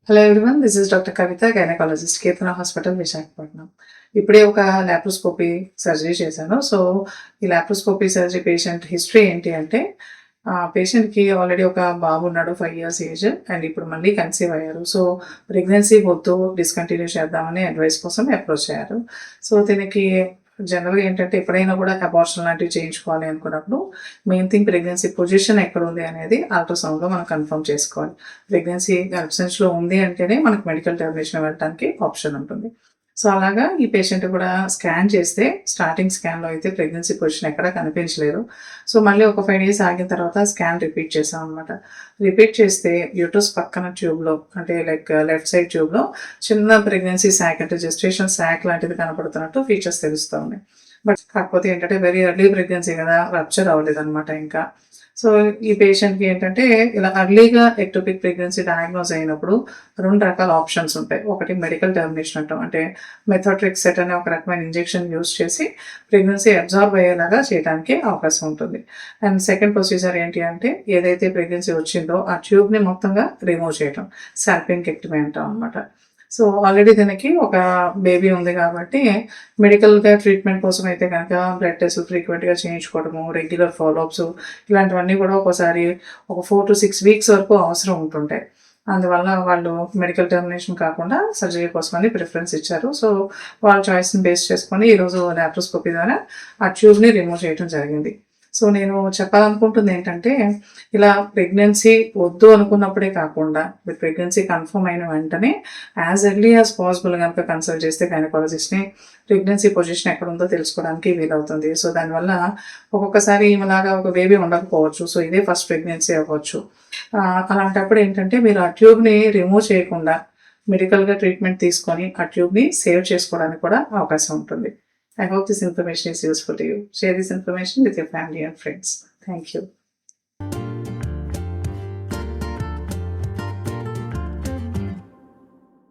Hello everyone, this is doctor Kavita, gynaecologist, Ketana hospital, Visakhapatnam. ఇప్పుడే ఒక laparoscopy surgery చేశాను. సో, ఈ లాప్రోస్కోపీ సర్జరీ పేషెంట్ హిస్టరీ ఏంటి అంటే, పేషెంట్‌కి ఆల్రెడీ ఒక బాబు ఉన్నాడు, 5 ఇయర్స్ ఏజ్. అండ్ ఇప్పుడు మళ్ళీ కన్సీవ్ అయ్యారు. సో, ప్రెగ్నెన్సీ వద్దు, డిస్కంటిన్యూ చేద్దామని అడ్వైస్ కోసం అప్రోచ్ అయ్యారు. సో, దీనికి జనరల్‌గా ఏంటంటే ఎప్పుడైనా కూడా అబార్షన్ లాంటివి చేయించుకోవాలి అనుకున్నప్పుడు మెయిన్ థింగ్ ప్రెగ్నెన్సీ పొజిషన్ ఎక్కడుంది అనేది అల్ట్రాసౌండ్‌లో మనం కన్ఫర్మ్ చేసుకోవాలి. ప్రెగ్నెన్సీ గర్భసంచిలో ఉంది అంటేనే మనకు మెడికల్ టెర్మినేషన్ వెళ్ళడానికి ఆప్షన్ ఉంటుంది. సో, అలాగా ఈ పేషెంట్ కూడా స్కాన్ చేస్తే స్టార్టింగ్ స్కాన్‌లో అయితే ప్రెగ్నెన్సీ పొజిషన్ ఎక్కడా కనిపించలేదు. సో, మళ్ళీ ఒక 5 డేస్ ఆగిన తర్వాత స్కాన్ రిపీట్ చేశామనమాట. రిపీట్ చేస్తే యూట్రస్ పక్కన ట్యూబ్‌లో అంటే లైక్ లెఫ్ట్ సైడ్ ట్యూబ్‌లో చిన్న ప్రెగ్నెన్సీ సాక్ అంటే జెస్టేషన్ సాక్ లాంటిది కనపడుతున్నట్టు ఫీచర్స్ తెలుస్తా ఉన్నాయి. బట్ కాకపోతే ఏంటంటే వెరీ ఎర్లీ ప్రెగ్నెన్సీ కదా! రప్చర్ అవ్వలేదనమాట ఇంకా. సో, ఈ పేషెంట్‌కి ఏంటంటే ఇలా ఎర్లీగా ఎక్టోపిక్ ప్రెగ్నెన్సీ డయాగ్నోస్ అయినప్పుడు 2 రకాల ఆప్షన్స్ ఉంటాయి. ఒకటి మెడికల్ టెర్మినేషన్ అంటాం. అంటే మెథోట్రెక్సెట్ అనే ఒక రకమైన ఇంజెక్షన్ యూజ్ చేసి ప్రెగ్నెన్సీ అబ్జార్బ్ అయ్యేలాగా చేయడానికి అవకాశం ఉంటుంది. అండ్ సెకండ్ ప్రొసీజర్ ఏంటి అంటే ఏదైతే ప్రెగ్నెన్సీ వచ్చిందో ఆ ట్యూబ్‌ని మొత్తంగా రిమూవ్ చేయటం. సాల్పింగెక్టమీ అంటాం అనమాట. సో, ఆల్రెడీ దీనికి ఒక బేబీ ఉంది కాబట్టి మెడికల్‌గా ట్రీట్మెంట్ కోసం అయితే గనక బ్లడ్ టెస్టులు ఫ్రీక్వెంట్‌గా చేయించుకోవడము, రెగ్యులర్ ఫాలోఅప్స్ ఇలాంటివన్నీ కూడా ఒక్కోసారి ఒక 4-6 వీక్స్ వరకు అవసరం ఉంటుంటాయి. అందువల్ల వాళ్ళు మెడికల్ టెర్మినేషన్ కాకుండా సర్జరీ కోసమని ప్రిఫరెన్స్ ఇచ్చారు. సో, వాళ్ళ చాయిస్‌ని బేస్ చేసుకొని ఈరోజు లాప్రోస్కోపీ ద్వారా ఆ ట్యూబ్‌ని రిమూవ్ చేయడం జరిగింది. సో, నేను చెప్పాలనుకుంటుంది ఏంటంటే, ఇలా ప్రెగ్నెన్సీ వద్దు అనుకున్నప్పుడే కాకుండా, మీరు ప్రెగ్నెన్సీ కన్ఫర్మ్ అయిన వెంటనే యాజ్ ఎర్లీ యాజ్ పాసిబుల్ గనక కన్సల్ట్ చేస్తే గైనకాలజిస్ట్‌ని ప్రెగ్నెన్సీ పొజిషన్ ఎక్కడుందో తెలుసుకోవడానికి వీలవుతుంది. సో, దానివల్ల ఒక్కొక్కసారి ఈమెలాగా ఒక బేబీ ఉండకపోవచ్చు. సో, ఇదే ఫస్ట్ ప్రెగ్నెన్సీ అవ్వచ్చు. అలాంటప్పుడు ఏంటంటే, మీరు ఆ ట్యూబ్‌ని రిమూవ్ చేయకుండా మెడికల్‌గా ట్రీట్మెంట్ తీసుకొని ఆ ట్యూబ్‌ని సేవ్ చేసుకోవడానికి కూడా అవకాశం ఉంటుంది. I hope this information is useful to you. Share this information with your family and friends. Thank you.